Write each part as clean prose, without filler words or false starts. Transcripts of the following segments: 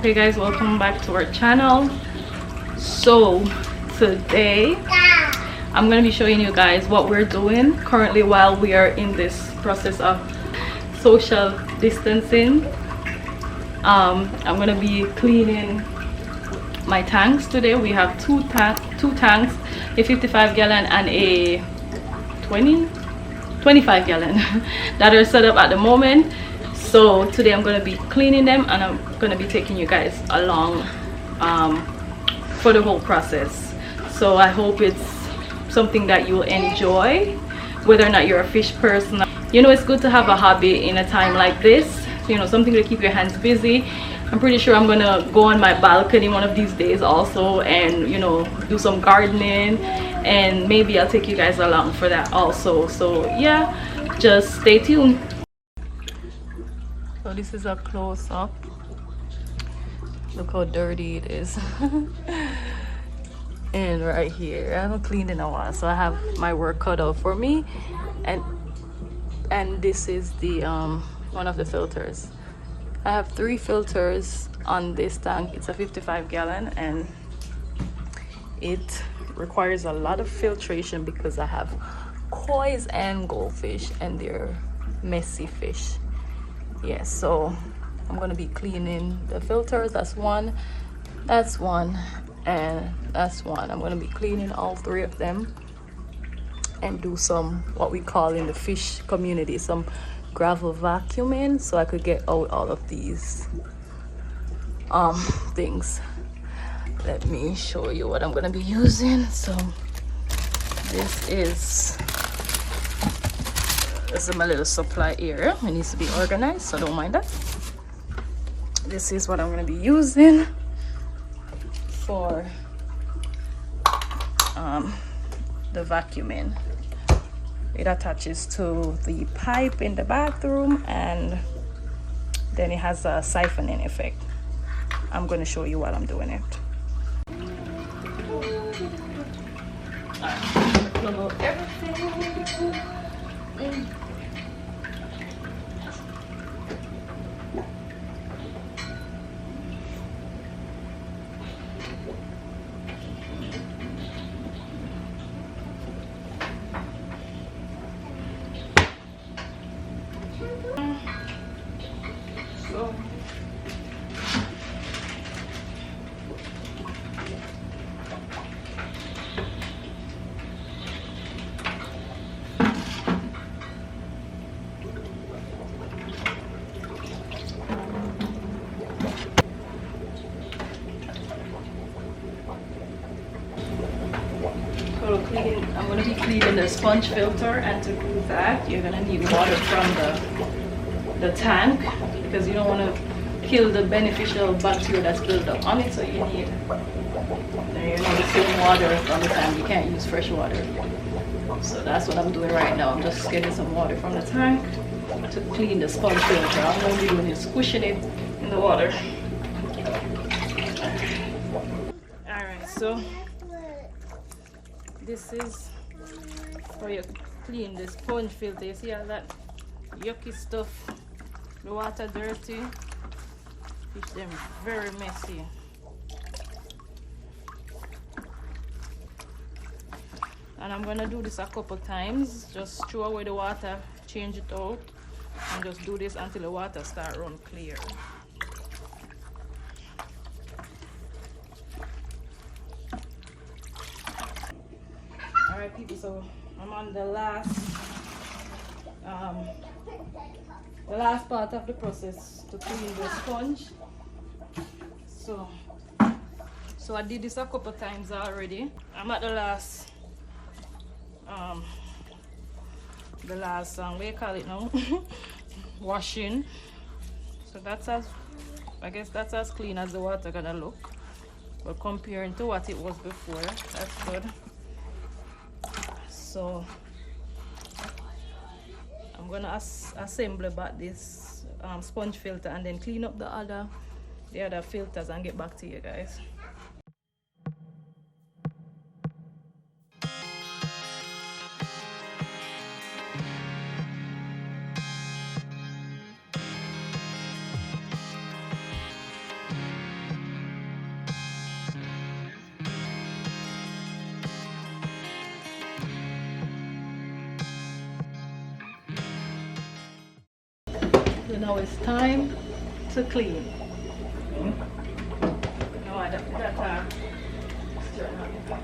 Okay guys, welcome back to our channel. So today I'm going to be showing you guys what we're doing currently while we are in this process of social distancing. I'm going to be cleaning my tanks today. We have two tanks, a 55 gallon and a 25 gallon that are set up at the moment. So today I'm going to be cleaning them and I'm going to be taking you guys along for the whole process. So I hope it's something that you'll enjoy, whether or not you're a fish person. You know, it's good to have a hobby in a time like this, you know, something to keep your hands busy. I'm pretty sure I'm gonna go on my balcony one of these days also and, you know, do some gardening, and maybe I'll take you guys along for that also. So yeah, just stay tuned. So this is a close-up. Look how dirty it is. And right here, I haven't cleaned in a while, so I have my work cut out for me. And this is the one of the filters. I have 3 filters on this tank. It's a 55 gallon and it requires a lot of filtration because I have koi's and goldfish and they're messy fish. Yes, so I'm gonna be cleaning the filters. That's one, and that's one. I'm gonna be cleaning all 3 of them and do some, what we call in the fish community, some gravel vacuuming, so I could get out all of these things. Let me show you what I'm gonna be using. So this is my little supply area. It needs to be organized, so don't mind that. This is what I'm gonna be using for the vacuuming. It attaches to the pipe in the bathroom and then it has a siphoning effect. I'm going to show you while I'm doing it. Plug out everything. I'm going to be cleaning the sponge filter, and to do that you're going to need water from the tank because you don't want to kill the beneficial bacteria that's built up on it. So you need the same water from the tank. You can't use fresh water. So that's what I'm doing right now. I'm just getting some water from the tank to clean the sponge filter. All I'm going to be doing is squishing it in the water. Alright, so this is how you clean the sponge filter. You see all that yucky stuff, the water dirty, fish them very messy. And I'm gonna do this a couple times. Just throw away the water, change it out, and just do this until the water start run clear. Alright people, so I'm on the last part of the process to clean the sponge. So I did this a couple times already. I'm at the last what do you call it now? Washing. So that's I guess that's as clean as the water gonna look, but comparing to what it was before, that's good. So I'm gonna assemble back this sponge filter and then clean up the other filters and get back to you guys. So now it's time to clean. No, I don't. Stir up.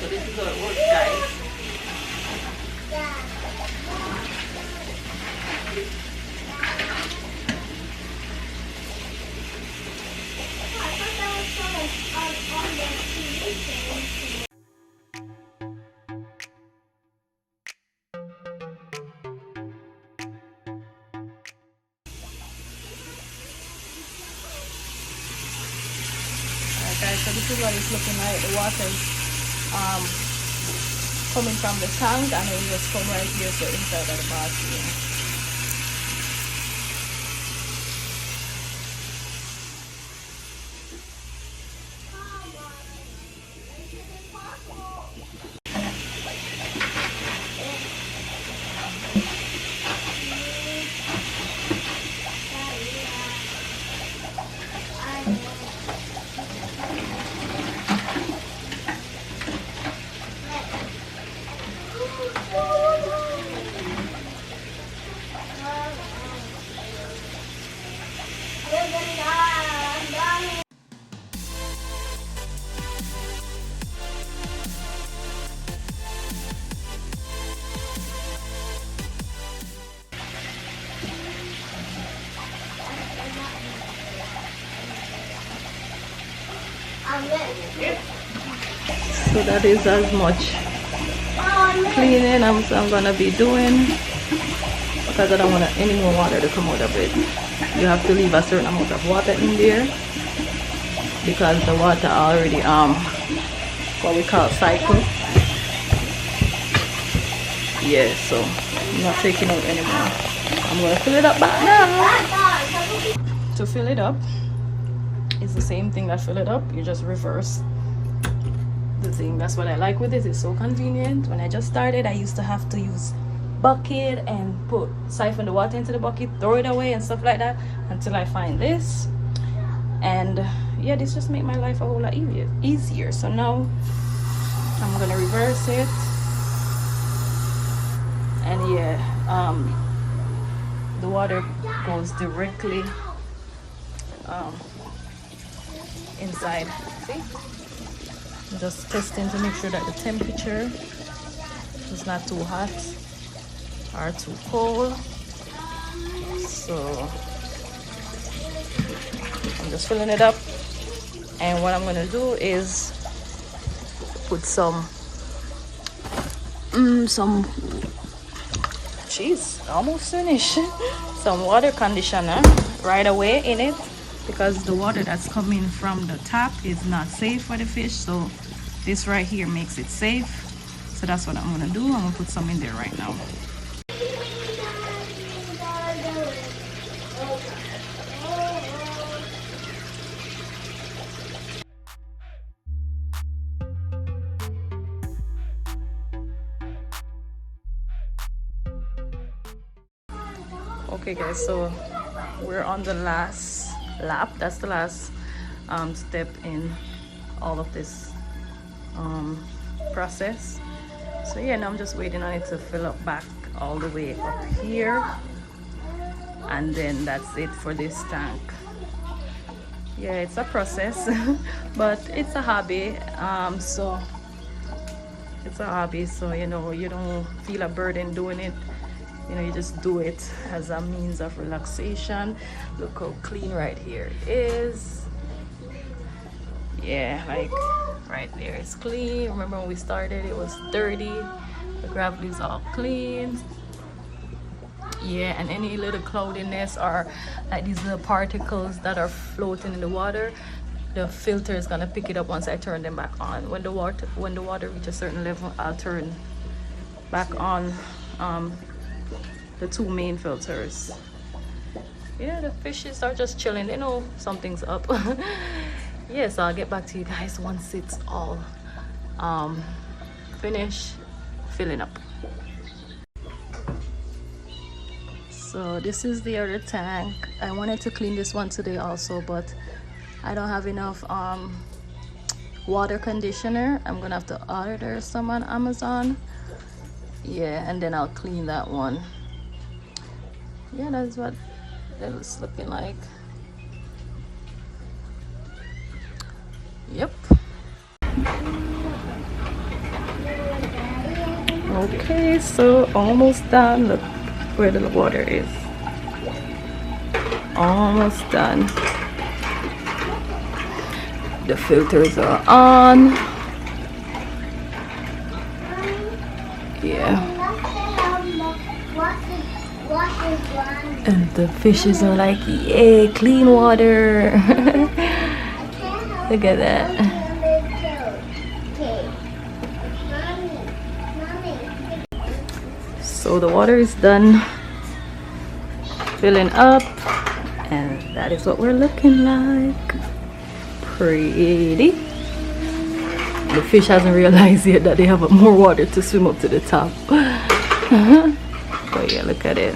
So this is how it works, guys. Alright guys, so this is what it's looking like. The water coming from the tank and it just come right here to inside of the bathroom. So that is as much cleaning I'm gonna be doing, because I don't want any more water to come out of it. You have to leave a certain amount of water in there because the water already what we call cycle. Yeah, so I'm not taking out anymore. I'm gonna fill it up back now. To fill it up, it's the same thing that fill it up, you just reverse the thing. That's what I like with it. It's so convenient. When I just started, I used to have to use bucket and siphon the water into the bucket, throw it away and stuff like that, until I find this. And yeah, this just make my life a whole lot easier. So now I'm gonna reverse it, and yeah, the water goes directly inside. See, I'm just testing to make sure that the temperature is not too hot or too cold. So I'm just filling it up, and what I'm gonna do is put some almost finished some water conditioner right away in it, because the water that's coming from the tap is not safe for the fish. So this right here makes it safe. So that's what I'm gonna do. I'm gonna put some in there right now. Okay guys, so we're on the last lap. That's the last step in all of this process. So yeah, now I'm just waiting on it to fill up back all the way up here, and then that's it for this tank. Yeah, it's a process but it's a hobby. So it's a hobby, so you know, you don't feel a burden doing it. You know, you just do it as a means of relaxation. Look how clean right here is. Yeah, like right there it's clean. Remember when we started it was dirty. The gravel is all clean. Yeah, and any little cloudiness or like these little particles that are floating in the water, the filter is gonna pick it up once I turn them back on. When the water reaches a certain level, I'll turn back on the two main filters. Yeah, the fishes are just chilling. They know something's up. Yeah, so I'll get back to you guys once it's all finished filling up. So this is the other tank. I wanted to clean this one today also, but I don't have enough water conditioner. I'm gonna have to order some on Amazon. Yeah, and then I'll clean that one. Yeah, that's what it was looking like. Yep. Okay, so almost done. Look where the water is. Almost done. The filters are on. Yeah. And the fishes are like, yay, clean water. Look at that. So the water is done filling up, and that is what we're looking like. Pretty. The fish hasn't realized yet that they have more water to swim up to the top. But yeah, look at it.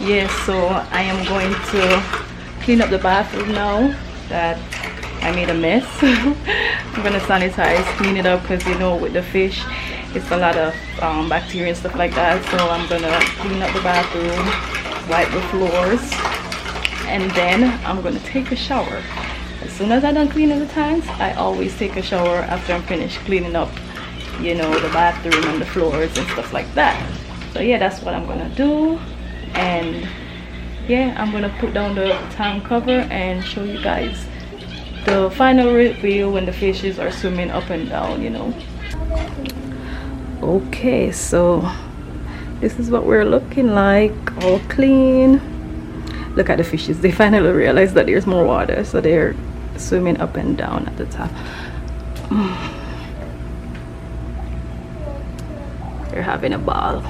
Yes, so I am going to clean up the bathroom now that I made a mess. I'm gonna sanitize, clean it up, because you know, with the fish it's a lot of bacteria and stuff like that. So I'm gonna clean up the bathroom, wipe the floors, and then I'm gonna take a shower. As soon as I'm done cleaning the tanks, I always take a shower after I'm finished cleaning up, you know, the bathroom and the floors and stuff like that. So yeah, that's what I'm gonna do. And yeah, I'm gonna put down the tank cover and show you guys the final review when the fishes are swimming up and down, you know. Okay, so this is what we're looking like, all clean. Look at the fishes, they finally realize that there's more water, so they're swimming up and down at the top. They're having a ball.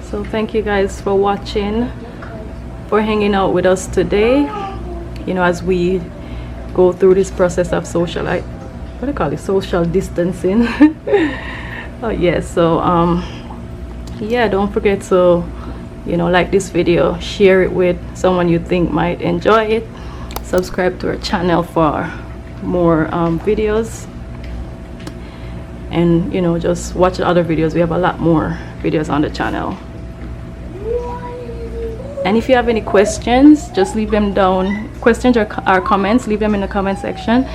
So thank you guys for watching, for hanging out with us today, you know, as we go through this process of social distancing. Oh yeah, so yeah, don't forget to, you know, like this video, share it with someone you think might enjoy it, subscribe to our channel for more videos, and you know, just watch the other videos. We have a lot more videos on the channel. And if you have any questions, just leave them down. Questions or comments, leave them in the comment section.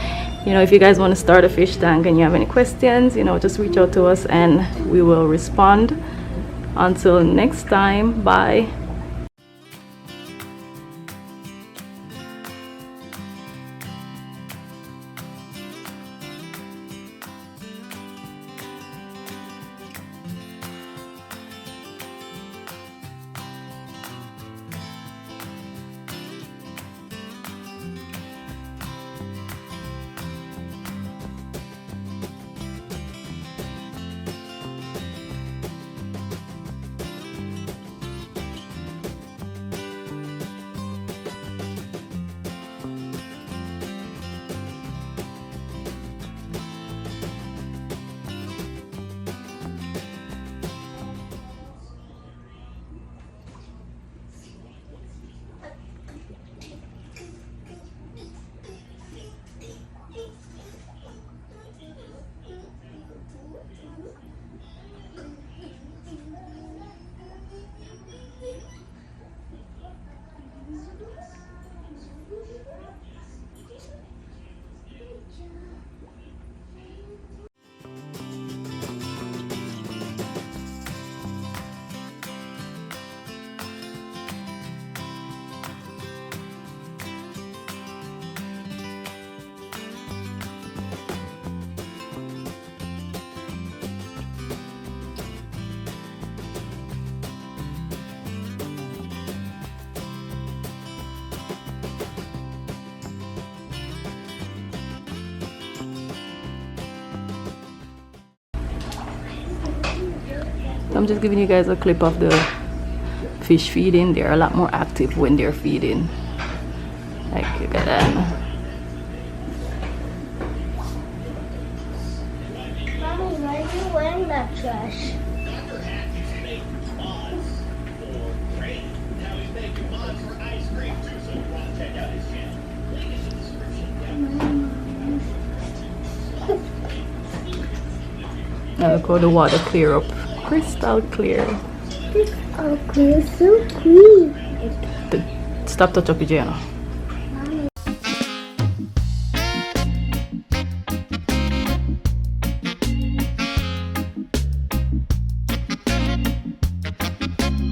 You know, if you guys want to start a fish tank and you have any questions, you know, just reach out to us and we will respond. Until next time, bye. I'm just giving you guys a clip of the fish feeding. They're a lot more active when they're feeding. Like, look at that. Mommy, why are you wearing that trash? Now look how the water clear up. Crystal clear. Crystal clear, so clean. Stop touching up, Jenna.